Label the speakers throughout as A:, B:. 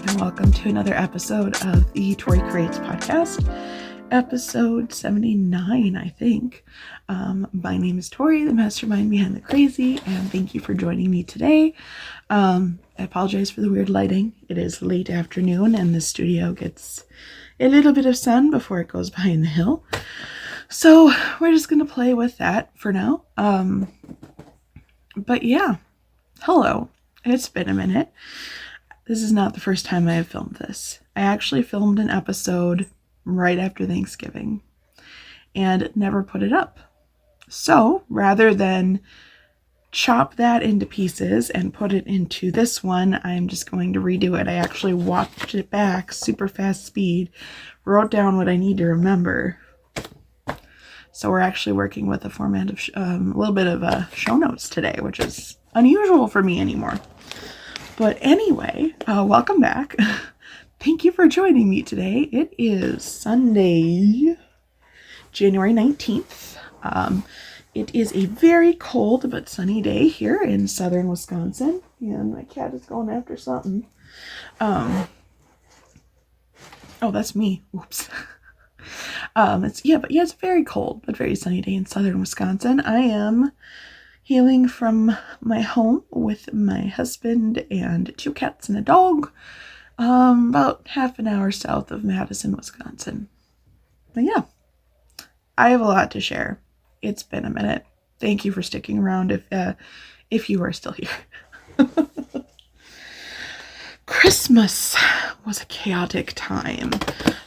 A: and welcome to another episode of the Tori Creates podcast, episode 79, I think. My name is Tori, the mastermind behind the crazy, and thank you for joining me today. I apologize for the weird lighting. It is late afternoon, and the studio gets a little bit of sun before it goes behind the hill. So we're just going to play with that for now. But yeah, hello. It's been a minute. This is not the first time I have filmed this. I actually filmed an episode right after Thanksgiving and never put it up. So rather than chop that into pieces and put it into this one, I'm just going to redo it. I actually watched it back super fast speed, wrote down what I need to remember. So we're actually working with a format of a little bit of show notes today, which is unusual for me anymore. But anyway, welcome back. Thank you for joining me today. It is Sunday, January 19th. It is a very cold but sunny day here in southern Wisconsin. And my cat is going after something. Oh, that's me. Oops. It's a very cold but very sunny day in southern Wisconsin. I am healing from my home with my husband and 2 cats and a dog, about half an hour south of Madison, Wisconsin. But yeah, I have a lot to share. It's been a minute. Thank you for sticking around if you are still here. Christmas was a chaotic time.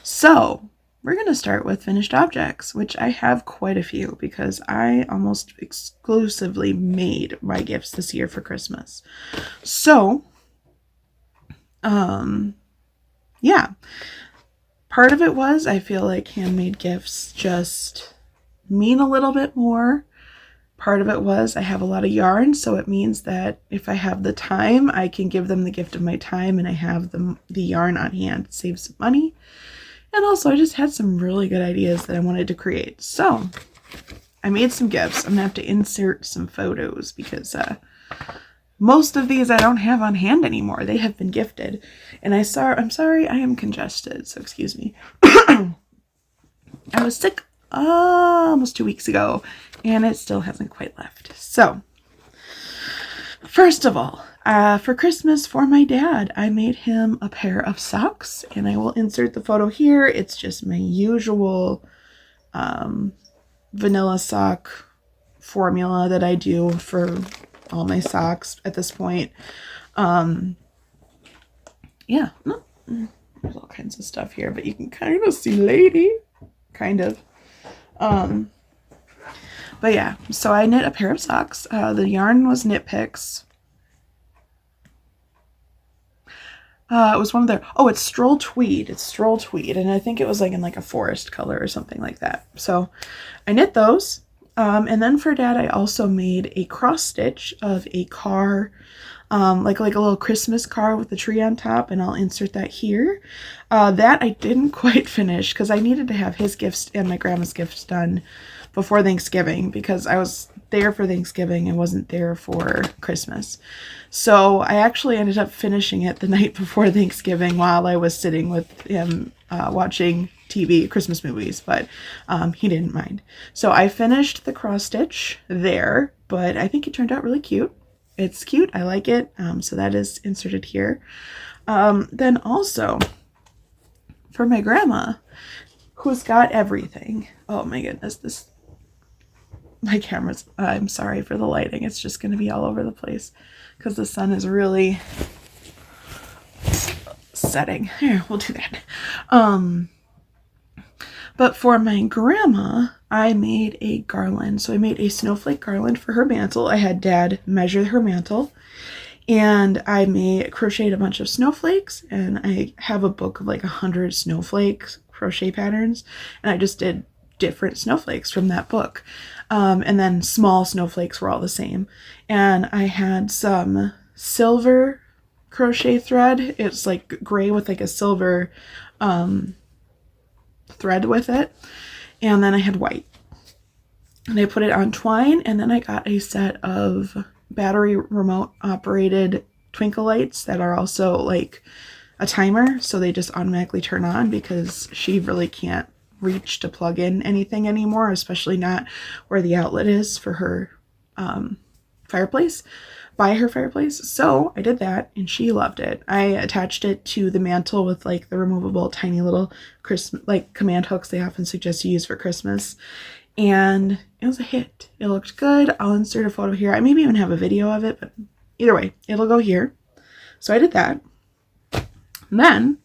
A: So we're going to start with finished objects, which I have quite a few because I almost exclusively made my gifts this year for Christmas. So, yeah. Part of it was I feel like handmade gifts just mean a little bit more. Part of it was I have a lot of yarn, so it means that if I have the time, I can give them the gift of my time and I have the yarn on hand. It saves some money. And also, I just had some really good ideas that I wanted to create. So, I made some gifts. I'm going to have to insert some photos because most of these I don't have on hand anymore. They have been gifted. And I'm sorry, I am congested, so excuse me. I was sick almost 2 weeks ago, and it still hasn't quite left. So, first of all, for Christmas for my dad, I made him a pair of socks, and I will insert the photo here. It's just my usual vanilla sock formula that I do for all my socks at this point. There's all kinds of stuff here, but you can kind of see lady, kind of. But yeah, so I knit a pair of socks. The yarn was Knit Picks. It was one of their, it's Stroll Tweed. It's Stroll Tweed. And I think it was in a forest color or something like that. So I knit those. And then for Dad, I also made a cross stitch of a car, like a little Christmas car with a tree on top. And I'll insert that here. That I didn't quite finish because I needed to have his gifts and my grandma's gifts done before Thanksgiving because I was there for Thanksgiving and wasn't there for Christmas. So I actually ended up finishing it the night before Thanksgiving while I was sitting with him watching TV, Christmas movies, but he didn't mind. So I finished the cross stitch there, but I think it turned out really cute. It's cute. I like it. So that is inserted here. Then also for my grandma, who's got everything. Oh my goodness, my camera's, I'm sorry for the lighting. It's just going to be all over the place because the sun is really setting. Here, we'll do that. But for my grandma, I made a garland. So I made a snowflake garland for her mantle. I had Dad measure her mantle. And I crocheted a bunch of snowflakes. And I have a book of 100 snowflake crochet patterns. And I just did different snowflakes from that book. And then small snowflakes were all the same. And I had some silver crochet thread. It's gray with a silver thread with it. And then I had white. And I put it on twine. And then I got a set of battery remote operated twinkle lights that are also a timer, so they just automatically turn on because she really can't reach to plug in anything anymore, especially not where the outlet is for her fireplace, by her fireplace. So I did that and she loved it. I attached it to the mantle with like the removable tiny little Christmas like command hooks they often suggest you use for Christmas, and it was a hit. It looked good. I'll insert a photo here. I maybe even have a video of it, but either way, it'll go here. So I did that. And then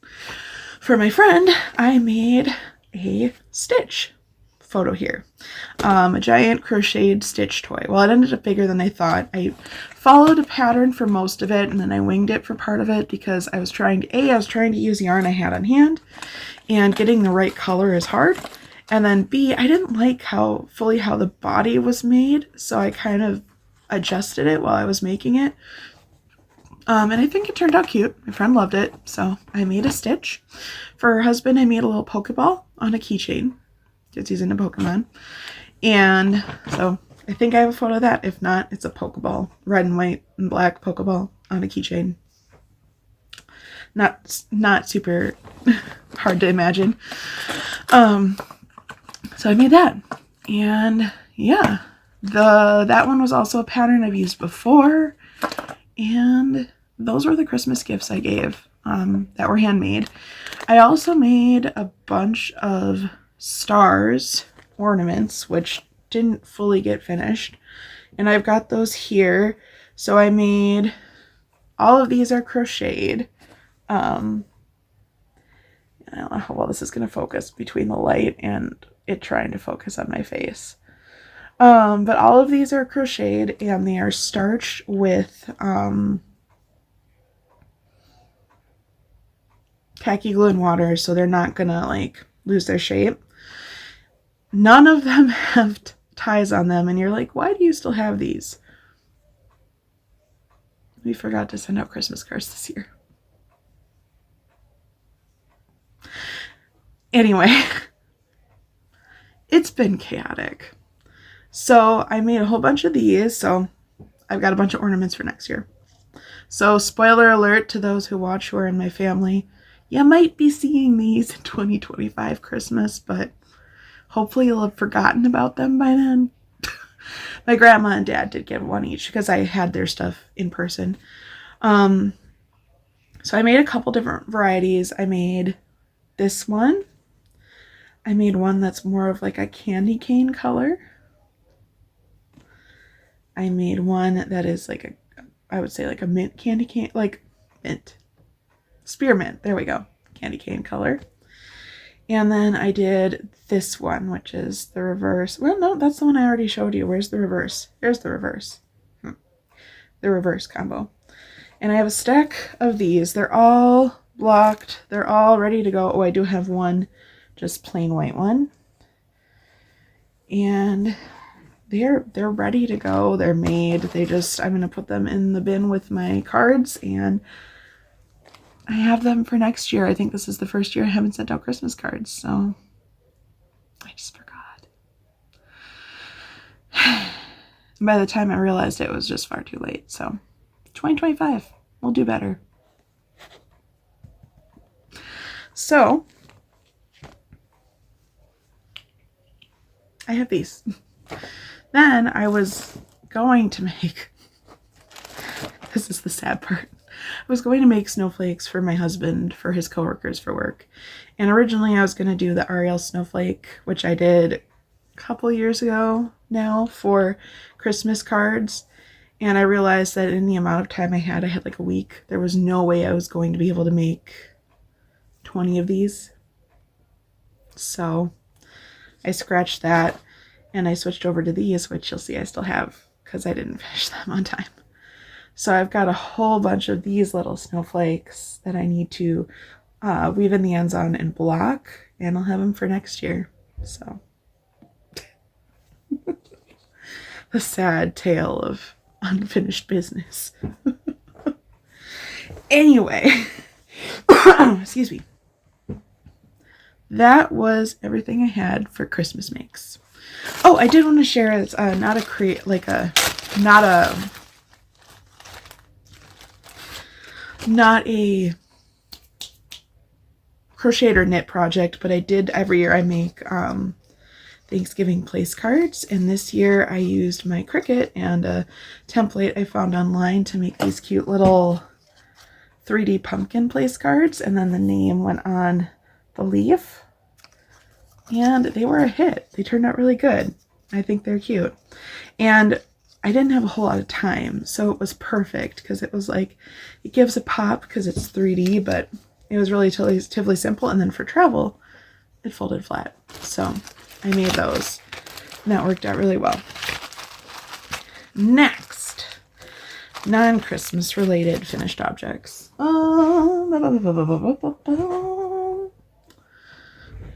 A: for my friend, I made a stitch photo here. A giant crocheted stitch toy. Well, it ended up bigger than I thought. I followed a pattern for most of it, and then I winged it for part of it because I was trying to use yarn I had on hand, and getting the right color is hard. And then B, I didn't like how the body was made, so I kind of adjusted it while I was making it. And I think it turned out cute. My friend loved it, so I made a stitch. For her husband, I made a little Pokeball on a keychain, because he's into Pokemon. And so I think I have a photo of that. If not, it's a Pokeball, red and white and black Pokeball on a keychain. Not super hard to imagine. So I made that. And yeah, that one was also a pattern I've used before. And those were the Christmas gifts I gave that were handmade. I also made a bunch of stars ornaments, which didn't fully get finished. And I've got those here. So I made, all of these are crocheted. I don't know how well this is going to focus between the light and it trying to focus on my face. But all of these are crocheted and they are starched with tacky glue and water, so they're not gonna like lose their shape. None of them have ties on them, and you're like, why do you still have these? We forgot to send out Christmas cards this year. Anyway, it's been chaotic. So I made a whole bunch of these, so I've got a bunch of ornaments for next year. So spoiler alert to those who watch who are in my family, you might be seeing these in 2025 Christmas, but hopefully you'll have forgotten about them by then. My grandma and dad did get one each because I had their stuff in person. So I made a couple different varieties. I made this one. I made one that's more of like a candy cane color. I made one that is like I would say like a mint candy cane, like mint. Spearmint, there we go. Candy cane color. And then I did this one, which is the reverse. Well, no, that's the one I already showed you. Where's the reverse? Here's the reverse. The reverse combo. And I have a stack of these. They're all blocked. They're all ready to go. Oh, I do have one just plain white one. And they're ready to go. They're made. I'm going to put them in the bin with my cards, and I have them for next year. I think this is the first year I haven't sent out Christmas cards, so I just forgot. And by the time I realized it was just far too late, so 2025, we'll do better. So, I have these. Then I was going to make, this is the sad part, I was going to make snowflakes for my husband, for his coworkers for work. And originally I was going to do the Ariel snowflake, which I did a couple years ago now for Christmas cards. And I realized that in the amount of time I had like a week, there was no way I was going to be able to make 20 of these. So I scratched that and I switched over to these, which you'll see I still have because I didn't finish them on time. So I've got a whole bunch of these little snowflakes that I need to weave in the ends on and block, and I'll have them for next year. So the sad tale of unfinished business. Anyway, excuse me. That was everything I had for Christmas makes. Oh, I did want to share it's not a crocheted or knit project, but I did every year I make Thanksgiving place cards, and this year I used my Cricut and a template I found online to make these cute little 3D pumpkin place cards, and then the name went on the leaf, and they were a hit. They turned out really good. I think they're cute, and I didn't have a whole lot of time, so it was perfect because it was like, it gives a pop because it's 3D, but it was relatively simple. And then for travel, it folded flat. So I made those, and that worked out really well. Next, non-Christmas related finished objects. I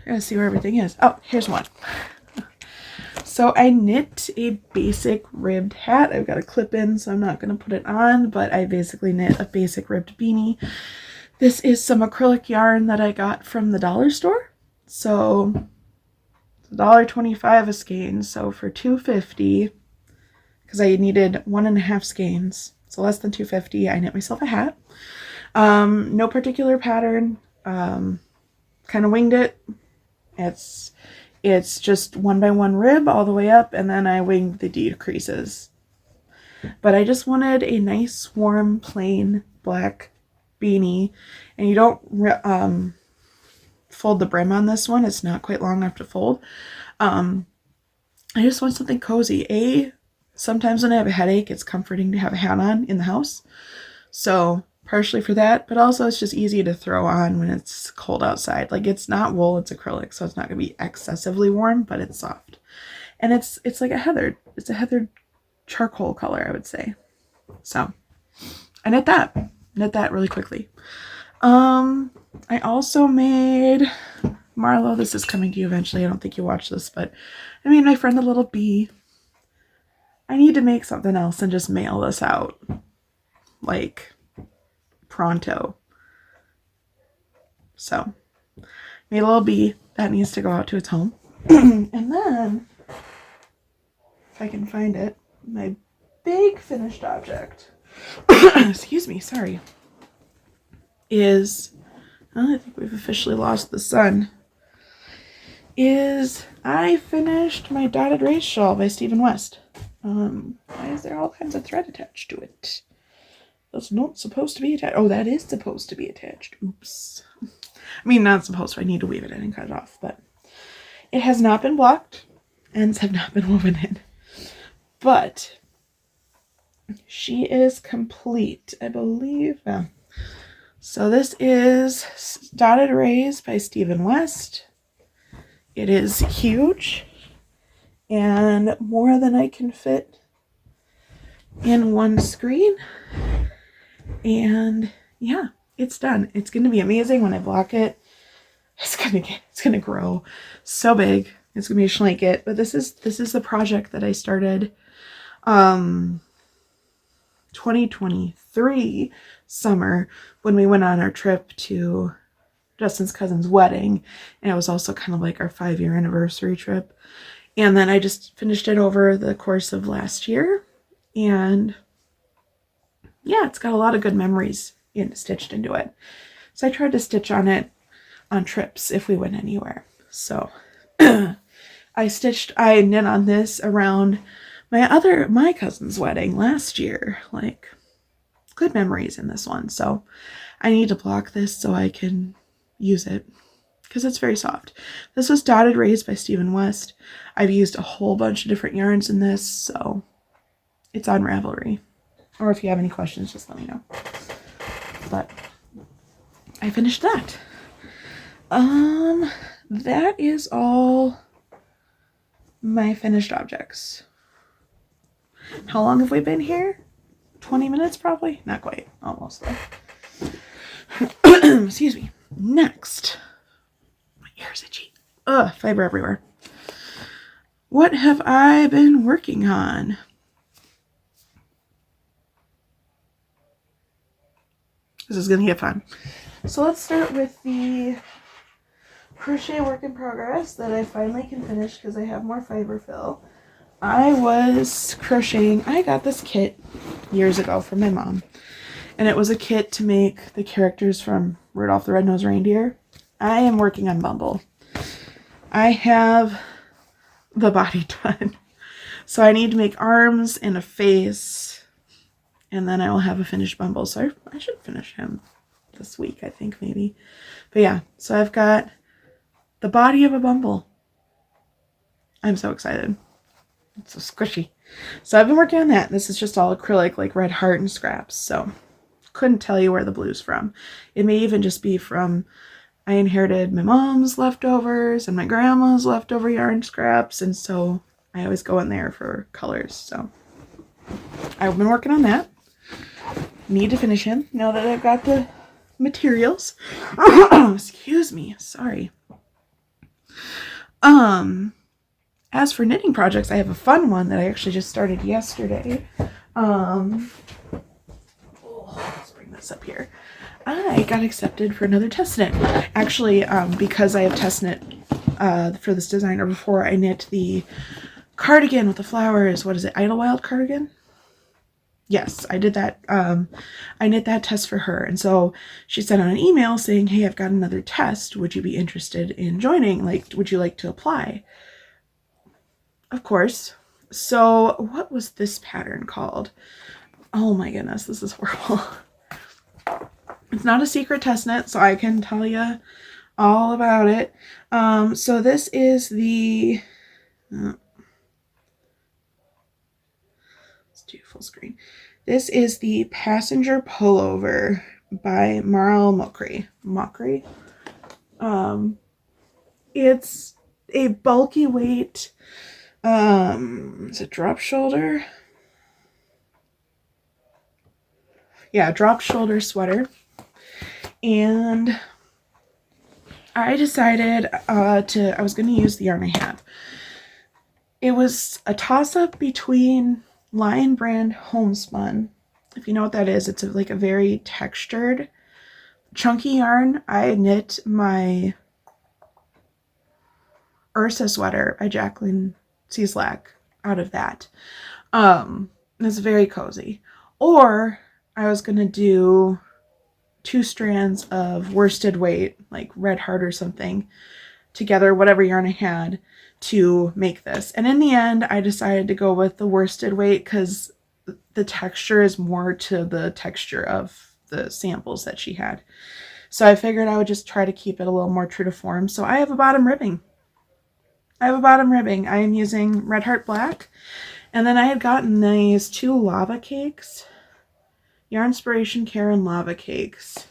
A: gotta see where everything is. Oh, here's one. So I knit a basic ribbed hat. I've got a clip in, so I'm not going to put it on, but I basically knit a basic ribbed beanie. This is some acrylic yarn that I got from the dollar store. So $1.25 a skein. So for $2.50, because I needed 1.5 skeins, so less than $2.50, I knit myself a hat. No particular pattern. Kind of winged it. It's just 1x1 rib all the way up, and then I winged the decreases. But I just wanted a nice, warm, plain black beanie, and you don't fold the brim on this one. It's not quite long enough to fold. I just want something cozy. Sometimes when I have a headache, it's comforting to have a hat on in the house. So partially for that, but also it's just easy to throw on when it's cold outside. Like, it's not wool, it's acrylic, so it's not going to be excessively warm, but it's soft. And it's like a heathered charcoal color, I would say. So I knit that really quickly. I also made, Marlo, this is coming to you eventually. I don't think you watch this, but I made my friend a little bee. I need to make something else and just mail this out, like, pronto. So made a little bee that needs to go out to its home. And then, if I can find it, my big finished object, excuse me, sorry, is, I think we've officially lost the sun, is I finished my dotted race shawl by Stephen West. Why is there all kinds of thread attached to it? That's not supposed to be attached. Oh, that is supposed to be attached. Oops. I mean, not supposed to. I need to weave it in and cut it off, but it has not been blocked. Ends have not been woven in. But she is complete, I believe. So this is Dotted Rays by Stephen West. It is huge and more than I can fit in one screen. And yeah, it's done. It's going to be amazing when I block it. It's going to grow so big. It's going to be a blanket. But this is the project that I started 2023 summer when we went on our trip to Justin's cousin's wedding, and it was also kind of like our 5-year anniversary trip. And then I just finished it over the course of last year, and yeah, it's got a lot of good memories stitched into it. So I tried to stitch on it on trips if we went anywhere. So I knit on this around my cousin's wedding last year. Like, good memories in this one. So I need to block this so I can use it because it's very soft. This was Dotted Rays by Stephen West. I've used a whole bunch of different yarns in this, so it's on Ravelry. Or if you have any questions, just let me know. But I finished that. That is all my finished objects. How long have we been here? 20 minutes probably? Not quite. Almost though. Excuse me. Next. My ear's itchy. Ugh, fiber everywhere. What have I been working on? This is going to get fun. So let's start with the crochet work in progress that I finally can finish because I have more fiber fill. I was crocheting. I got this kit years ago from my mom. And it was a kit to make the characters from Rudolph the Red-Nosed Reindeer. I am working on Bumble. I have the body done. So I need to make arms and a face, and then I will have a finished Bumble. So I should finish him this week, I think, maybe. But yeah, so I've got the body of a Bumble. I'm so excited. It's so squishy. So I've been working on that. This is just all acrylic, like red heart and scraps. So couldn't tell you where the blue's from. It may even just be from, I inherited my mom's leftovers and my grandma's leftover yarn scraps, and so I always go in there for colors. So I've been working on that. Need to finish him now that I've got the materials. Excuse me, sorry. As for knitting projects, I have a fun one that I actually just started yesterday. Let's bring this up here. I got accepted for another test knit. Actually, because I have test knit for this designer before, I knit the cardigan with the flowers. What is it? Idlewild cardigan? Yes, I did that. I knit that test for her. And so she sent out an email saying, hey, I've got another test. Would you be interested in joining? Like, would you like to apply? Of course. So what was this pattern called? Oh my goodness, this is horrible. It's not a secret test knit, so I can tell you all about it. So this is the... let's do full screen. This is the Passenger Pullover by Marl Mokri. It's a bulky weight... is it drop shoulder? Yeah, drop shoulder sweater. And I decided I was going to use the yarn I have. It was a toss-up between Lion Brand Homespun. If you know what that is, it's like a very textured, chunky yarn. I knit my Ursa sweater by Jacqueline Cieslak out of that. It's very cozy. Or I was going to do 2 strands of worsted weight, like Red Heart or something, together, whatever yarn I had, to make this. And in the end, I decided to go with the worsted weight because the texture is more to the texture of the samples that she had. So I figured I would just try to keep it a little more true to form. So I have a bottom ribbing. I am using Red Heart Black. And then I had gotten these 2 lava cakes. Yarnspiration Karen lava cakes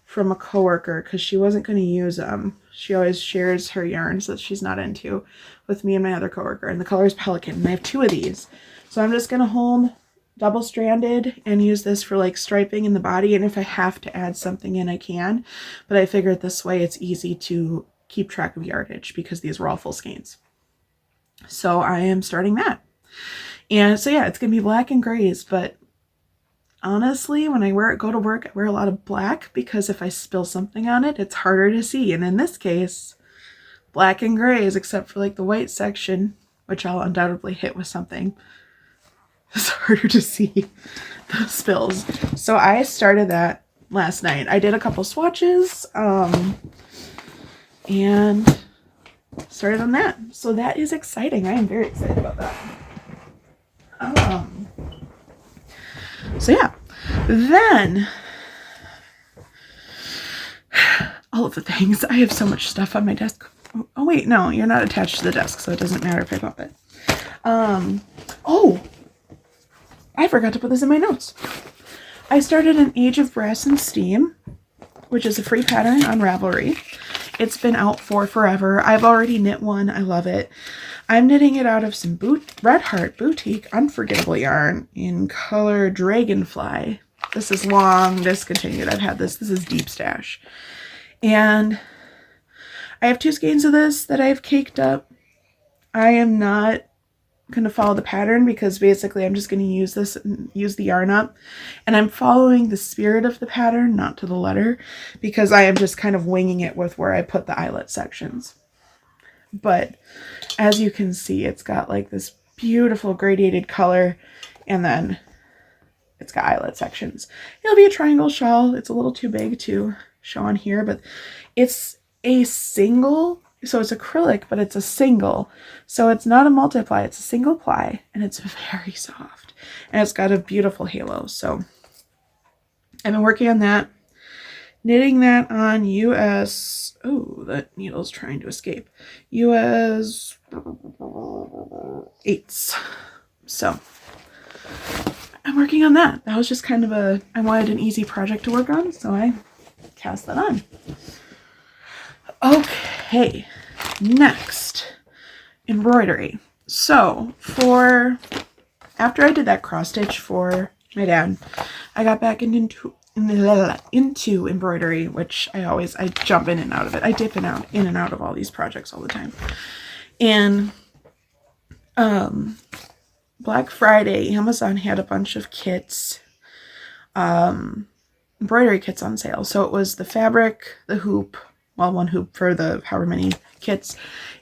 A: from a coworker because she wasn't going to use them. She always shares her yarns that she's not into with me and my other coworker. And the color is Pelican. And I have 2 of these. So I'm just going to hold double-stranded and use this for like striping in the body. And if I have to add something in, I can. But I figured this way it's easy to keep track of yardage because these were all full skeins. So I am starting that. And so yeah, it's going to be black and grays, but honestly, when I go to work, I wear a lot of black because if I spill something on it, it's harder to see. And in this case, black and grays, except for like the white section, which I'll undoubtedly hit with something, it's harder to see the spills. So I started that last night. I did a couple swatches and started on that. So that is exciting. I am very excited about that. So yeah, then all of the things. I have so much stuff on my desk. Oh wait, no, you're not attached to the desk, so it doesn't matter if I bump it. Oh, I forgot to put this in my notes. I started an Age of Brass and Steam, which is a free pattern on Ravelry. It's been out for forever. I've already knit one. I love it. I'm knitting it out of some Red Heart Boutique Unforgettable yarn in color Dragonfly. This is long discontinued. I've had this. This is Deep Stash. And I have 2 skeins of this that I've caked up. I am not going to follow the pattern because basically I'm just going to use this and use the yarn up. And I'm following the spirit of the pattern, not to the letter, because I am just kind of winging it with where I put the eyelet sections. But as you can see, it's got like this beautiful gradiated color, and then it's got eyelet sections. It'll be a triangle shawl. It's a little too big to show on here, but it's a single, so it's acrylic, but it's a single. So it's not a multiply, it's a single ply, and it's very soft. And it's got a beautiful halo. So I've been working on that. Knitting that on US, oh, that needle's trying to escape. US 8s. So I'm working on that. That was just kind of I wanted an easy project to work on, so I cast that on. Okay, next, embroidery. So after I did that cross stitch for my dad, I got back into embroidery, which I jump in and out of it. I dip in and out of all these projects all the time. And Black Friday, Amazon had a bunch of kits, embroidery kits on sale. So it was the fabric, the hoop, well, one hoop for the however many kits,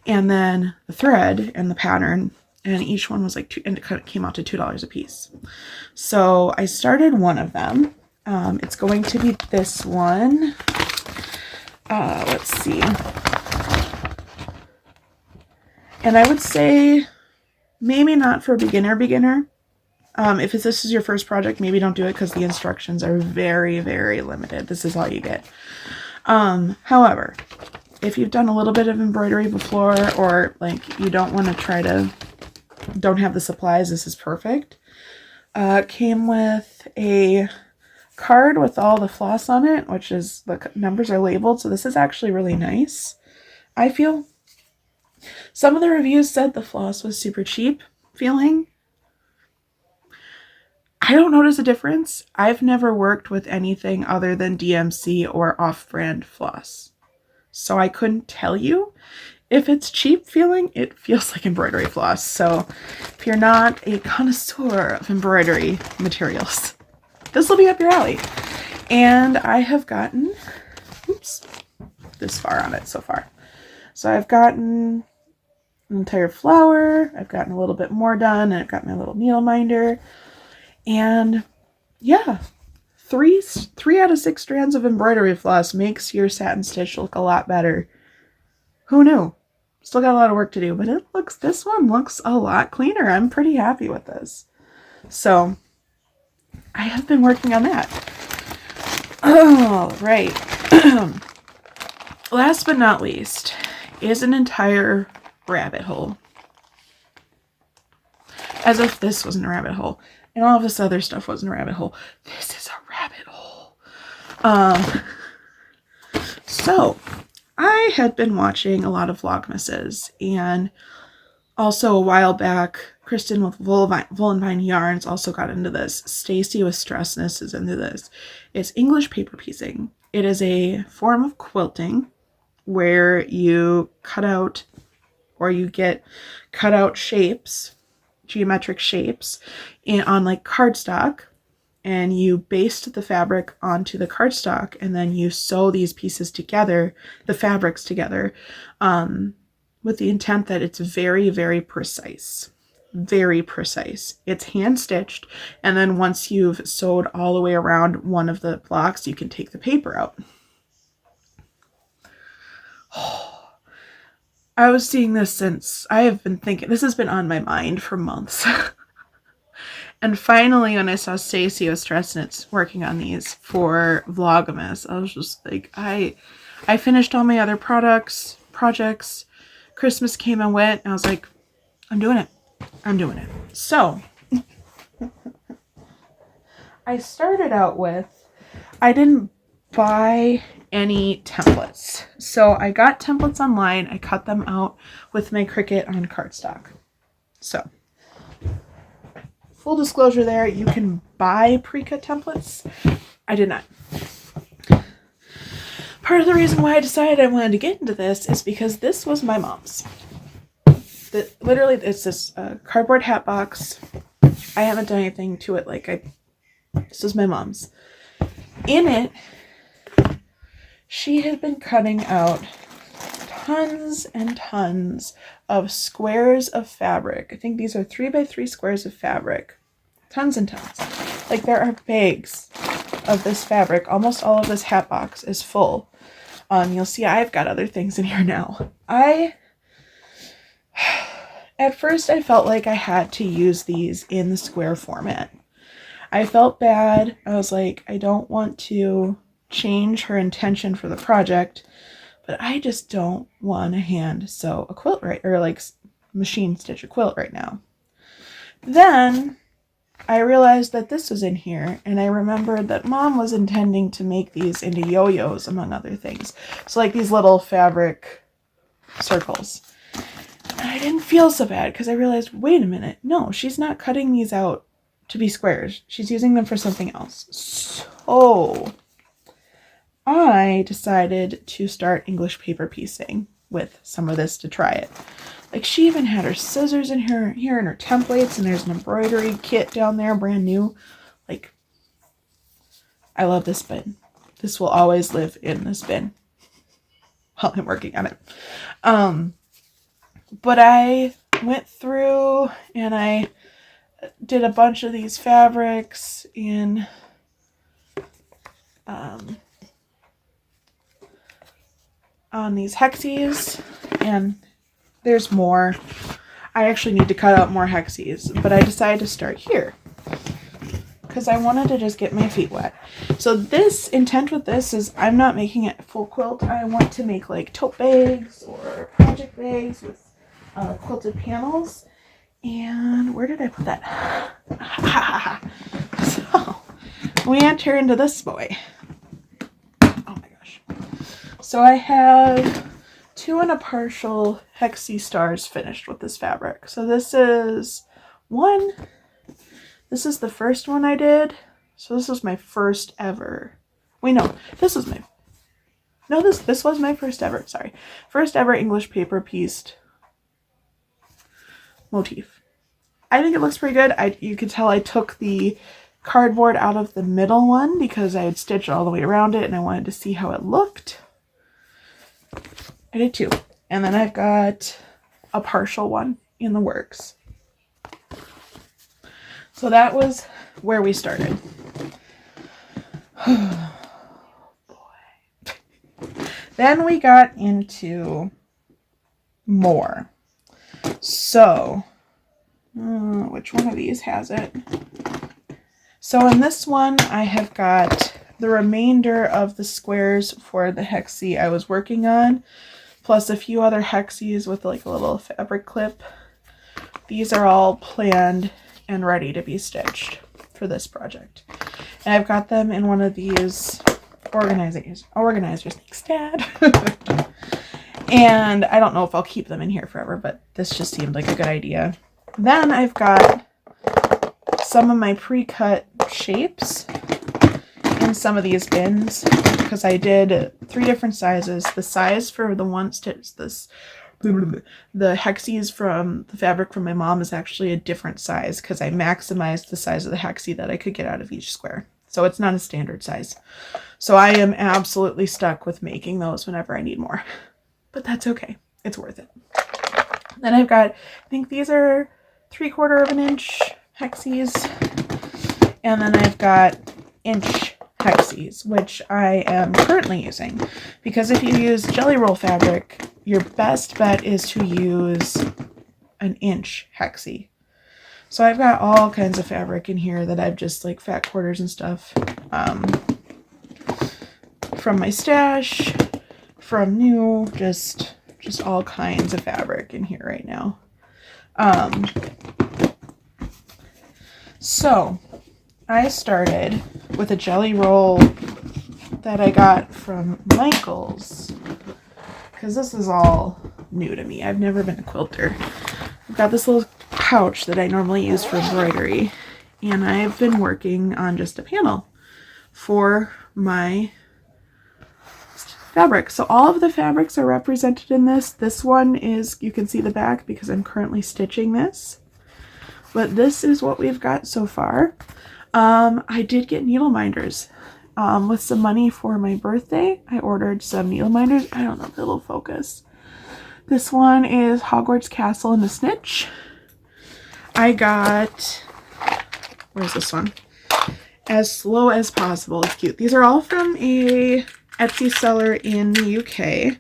A: and then the thread and the pattern. And each one was like and it came out to $2 a piece. So I started one of them. It's going to be this one. Let's see. And I would say maybe not for beginner. If this is your first project, maybe don't do it because the instructions are very, very limited. This is all you get. However, if you've done a little bit of embroidery before, or like you don't have the supplies, this is perfect. Came with a card with all the floss on it, which is the numbers are labeled. So this is actually really nice, I feel. Some of the reviews said the floss was super cheap feeling. I don't notice a difference. I've never worked with anything other than DMC or off-brand floss, so I couldn't tell you if it's cheap feeling. It feels like embroidery floss. So if you're not a connoisseur of embroidery materials, this will be up your alley. And I have gotten, this far on it so far. So I've gotten an entire flower. I've gotten a little bit more done, and I've got my little needle minder. And yeah, three out of 6 strands of embroidery floss makes your satin stitch look a lot better. Who knew? Still got a lot of work to do, but this one looks a lot cleaner. I'm pretty happy with this. So I have been working on that. All right. Last but not least is an entire rabbit hole. As if this wasn't a rabbit hole. And all of this other stuff wasn't a rabbit hole. This is a rabbit hole. So I had been watching a lot of Vlogmases, and also a while back, Kristen with Vine Yarns also got into this. Stacy with Stressness is into this. It's English paper piecing. It is a form of quilting where you cut out, or you get cut out shapes, geometric shapes, on like cardstock, and you baste the fabric onto the cardstock, and then you sew these pieces together, the fabrics together, with the intent that it's very, very precise. Very precise. It's hand stitched, and then once you've sewed all the way around one of the blocks, you can take the paper out. I was seeing this since I have been thinking, this has been on my mind for months. And finally, when I saw Stacy with Stressnits working on these for Vlogmas, I was just like, I finished all my other projects. Christmas came and went, and I was like, I'm doing it. So I started out with, I didn't buy any templates. So I got templates online. I cut them out with my Cricut on cardstock. So full disclosure there, you can buy pre-cut templates. I did not. Part of the reason why I decided I wanted to get into this is because this was my mom's. Literally, it's this cardboard hat box. I haven't done anything to it. This is my mom's. In it, she had been cutting out tons and tons of squares of fabric. I think these are 3x3 squares of fabric. Tons and tons. Like, there are bags of this fabric. Almost all of this hat box is full You'll see I've got other things in here now. At first I felt like I had to use these in the square format. I felt bad. I was like, I don't want to change her intention for the project, but I just don't want to hand sew a quilt or like machine stitch a quilt right now. Then I realized that this was in here, and I remembered that Mom was intending to make these into yo-yos, among other things. So like these little fabric circles. And I didn't feel so bad because I realized, wait a minute, no, she's not cutting these out to be squares. She's using them for something else. So I decided to start English paper piecing with some of this to try it. Like, she even had her scissors in here and her templates, and there's an embroidery kit down there, brand new. Like, I love this bin. This will always live in this bin while I'm working on it. But I went through and I did a bunch of these fabrics in on these hexies, and there's more. I actually need to cut out more hexies, but I decided to start here because I wanted to just get my feet wet. So this intent with this is I'm not making it a full quilt. I want to make like tote bags or project bags with quilted panels. And where did I put that? So we enter into this boy. Oh my gosh. So I have 2 and a partial hexie stars finished with this fabric. So this is one. This is the first one I did. So this was my first ever. Wait, no, this was my. No, this was my first ever. Sorry, first ever English paper pieced motif. I think it looks pretty good. You can tell I took the cardboard out of the middle one because I had stitched all the way around it and I wanted to see how it looked. I did too. And then I've got a partial one in the works. So that was where we started. Oh, boy. Then we got into more. So, which one of these has it? So in this one, I have got the remainder of the squares for the hexie I was working on, plus a few other hexies with like a little fabric clip. These are all planned and ready to be stitched for this project. And I've got them in one of these organizers. Thanks, Dad. And I don't know if I'll keep them in here forever, but this just seemed like a good idea. Then I've got some of my pre-cut shapes in some of these bins because I did 3 different sizes. The size for the one stitch, the hexies from the fabric from my mom is actually a different size because I maximized the size of the hexie that I could get out of each square. So it's not a standard size. So I am absolutely stuck with making those whenever I need more. But that's okay. It's worth it. Then I've got, I think these are 3/4 of an inch hexies. And then I've got inch hexies, which I am currently using. Because if you use jelly roll fabric, your best bet is to use an inch hexie. So I've got all kinds of fabric in here that I've just like fat quarters and stuff from my stash, from new, just all kinds of fabric in here right now. So I started with a jelly roll that I got from Michael's because this is all new to me. I've never been a quilter. I've got this little pouch that I normally use for embroidery, and I've been working on just a panel for my fabric. So all of the fabrics are represented in this. This one is, you can see the back because I'm currently stitching this, but this is what we've got so far. I did get needle minders with some money for my birthday. I ordered some needle minders. I don't know if it'll focus. This one is Hogwarts Castle and a Snitch. I got, where's this one? As Slow as Possible. It's cute. These are all from a Etsy seller in the UK.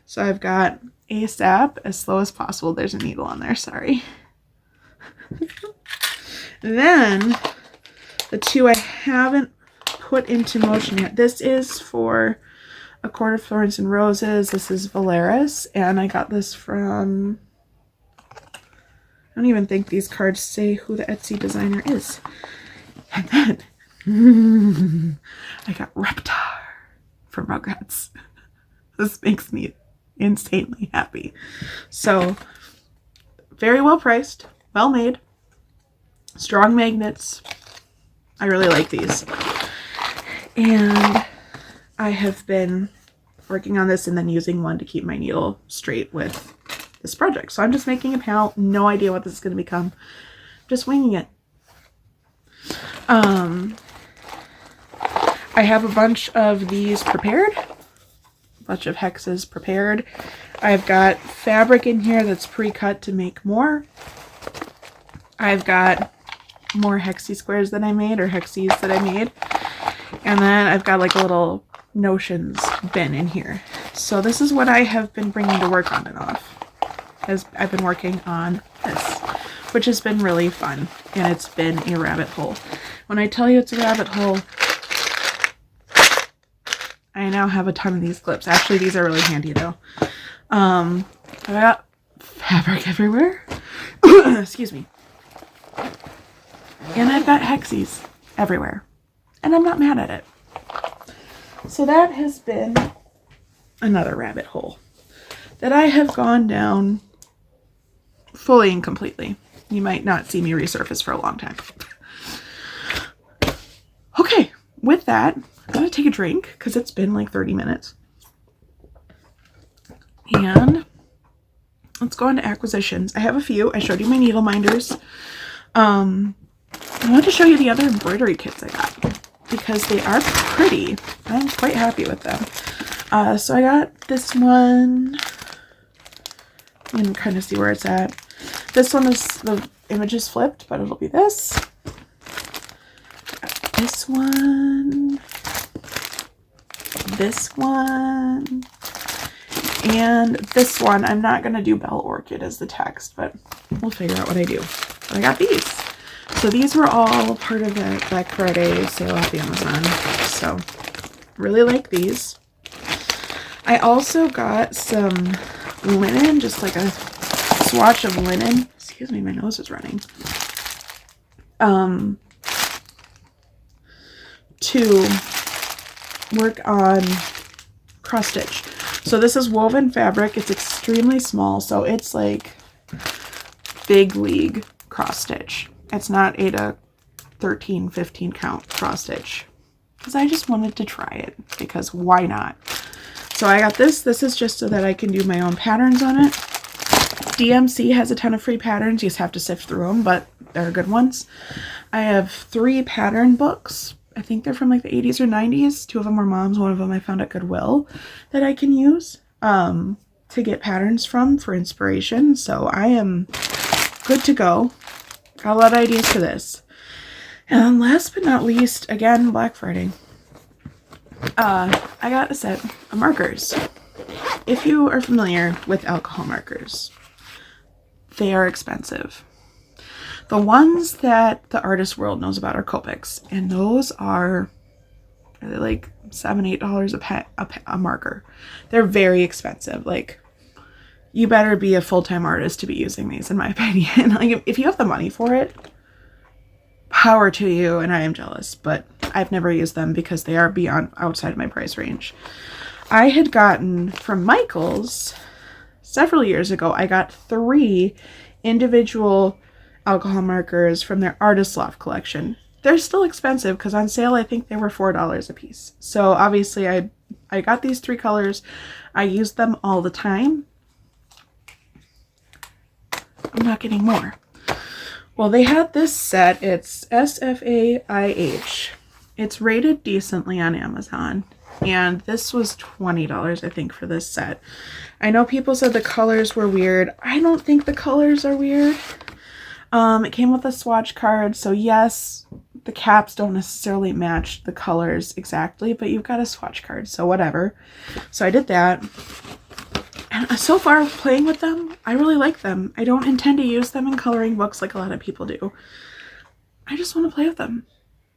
A: So I've got ASAP, as slow as possible. There's a needle on there, sorry. Then the two I haven't put into motion yet. This is for A Court of Thorns and Roses. This is Valeris, and I got this from, I don't even think these cards say who the Etsy designer is. And then I got Reptar from Rugrats. This makes me insanely happy. So very well priced, well made, strong magnets. I really like these. And I have been working on this and then using one to keep my needle straight with this project. So I'm just making a panel. No idea what this is going to become. Just winging it. I have a bunch of these prepared. A bunch of hexes prepared. I've got fabric in here that's pre-cut to make more. I've got more hexie squares that I made, or hexies that I made. And then I've got like a little notions bin in here. So this is what I have been bringing to work on and off. As I've been working on this, which has been really fun. And it's been a rabbit hole. When I tell you it's a rabbit hole, I now have a ton of these clips. Actually, these are really handy though. I got fabric everywhere. Excuse me. And I've got hexies everywhere. And I'm not mad at it. So that has been another rabbit hole that I have gone down fully and completely. You might not see me resurface for a long time. Okay, with that, I'm going to take a drink because it's been like 30 minutes. And let's go on to acquisitions. I have a few. I showed you my needle minders. I want to show you the other embroidery kits I got because they are pretty. I'm quite happy with them. So I got this one. You can kind of see where it's at. This one is, the image is flipped, but it'll be this. This one. This one. And this one. I'm not going to do Belle Orchid as the text, but we'll figure out what I do. But I got these. So these were all part of the Black Friday sale at the Amazon. So really like these. I also got some linen, just like a swatch of linen. Excuse me, my nose is running. To work on cross stitch. So this is woven fabric. It's extremely small, so it's like big league cross stitch. It's not 8 to 13, 15 count cross stitch because I just wanted to try it because why not? So I got this. This is just so that I can do my own patterns on it. DMC has a ton of free patterns. You just have to sift through them, but they're good ones. I have 3 pattern books. I think they're from like the 80s or 90s. 2 of them were Mom's. 1 of them I found at Goodwill that I can use to get patterns from for inspiration. So I am good to go. Got a lot of ideas for this. And then last but not least, again, Black Friday. I got a set of markers. If you are familiar with alcohol markers, they are expensive. The ones that the artist world knows about are Copics, and those are like $7, $8 a marker. They're very expensive. Like, you better be a full-time artist to be using these, in my opinion. Like, if you have the money for it, power to you, and I am jealous, but I've never used them because they are outside of my price range. I had gotten from Michael's several years ago, I got 3 individual alcohol markers from their Artist Loft collection. They're still expensive because on sale I think they were $4 a piece. So obviously I got these 3 colors. I use them all the time. I'm not getting more. Well, they had this set. It's SFAIH. It's rated decently on Amazon. And this was $20, I think, for this set. I know people said the colors were weird. I don't think the colors are weird. It came with a swatch card. So yes, the caps don't necessarily match the colors exactly, but you've got a swatch card, so whatever. So I did that. And so far playing with them, I really like them. I don't intend to use them in coloring books like a lot of people do. I just want to play with them.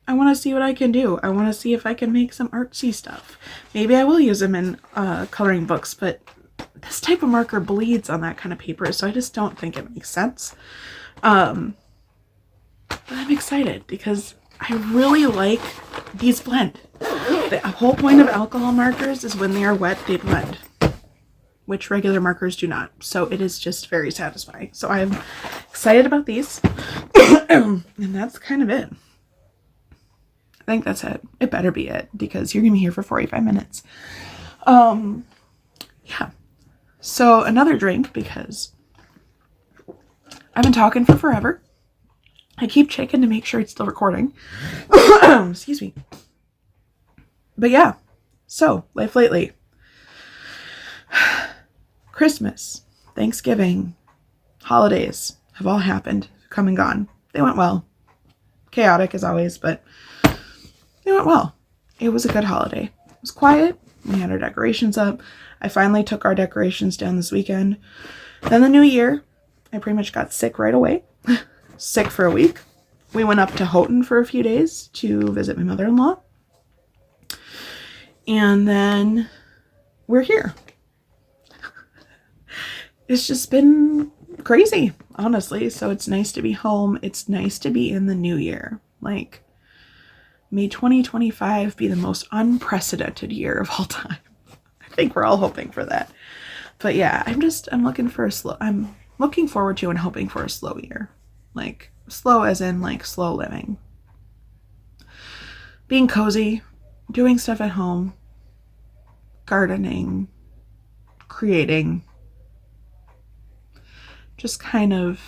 A: I want to see what I can do. I want to see if I can make some artsy stuff. Maybe I will use them in coloring books, but this type of marker bleeds on that kind of paper, so I just don't think it makes sense. But I'm excited because I really like these blend. The whole point of alcohol markers is when they are wet, they blend, which regular markers do not. So it is just very satisfying. So I'm excited about these. And that's kind of it. I think that's it. It better be it because you're going to be here for 45 minutes. Yeah. So another drink because I've been talking for forever. I keep checking to make sure it's still recording. Excuse me. But yeah. So, life lately. Christmas, Thanksgiving, holidays have all happened, come and gone. They went well. Chaotic as always, but they went well. It was a good holiday. It was quiet. We had our decorations up. I finally took our decorations down this weekend. Then the new year, I pretty much got sick right away. Sick for a week. We went up to Houghton for a few days to visit my mother-in-law. And then we're here. It's just been crazy, honestly. So it's nice to be home. It's nice to be in the new year. Like, may 2025 be the most unprecedented year of all time. I think we're all hoping for that. But yeah, I'm looking forward to and hoping for a slow year. Like, slow as in, like, slow living. Being cozy, doing stuff at home, gardening, creating, just kind of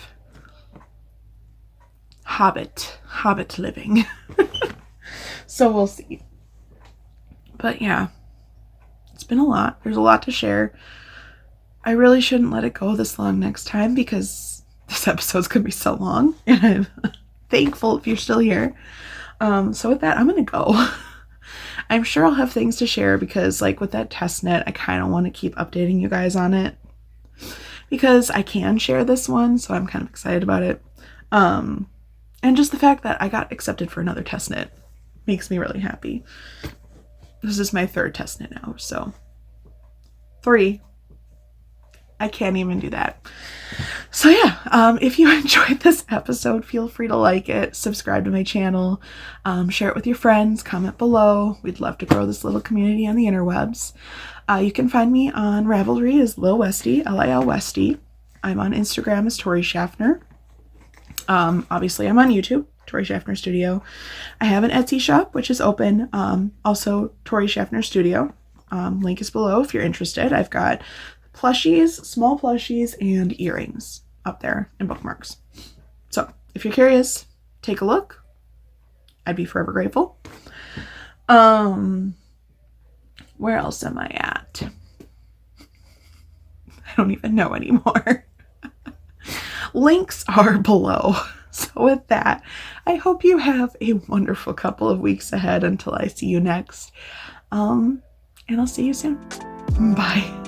A: hobbit living. So we'll see. But yeah, it's been a lot. There's a lot to share. I really shouldn't let it go this long next time because this episode's gonna be so long, and I'm thankful if you're still here. So with that, I'm gonna go. I'm sure I'll have things to share because, like, with that test knit, I kind of want to keep updating you guys on it because I can share this one, so I'm kind of excited about it. And just the fact that I got accepted for another test knit makes me really happy. This is my 3rd test knit now, so 3. I can't even do that. So yeah, if you enjoyed this episode, feel free to like it, subscribe to my channel, share it with your friends, comment below. We'd love to grow this little community on the interwebs. You can find me on Ravelry as lilwestie, lilwestie. I'm on Instagram as Tori Schaffner. Obviously I'm on YouTube, Tori Schaffner Studio. I have an Etsy shop, which is open. Also Tori Schaffner Studio. Link is below if you're interested. I've got plushies, small plushies, and earrings up there and bookmarks. So if you're curious, take a look. I'd be forever grateful. Where else am I at? I don't even know anymore. Links are below. So with that, I hope you have a wonderful couple of weeks ahead until I see you next. And I'll see you soon. Bye.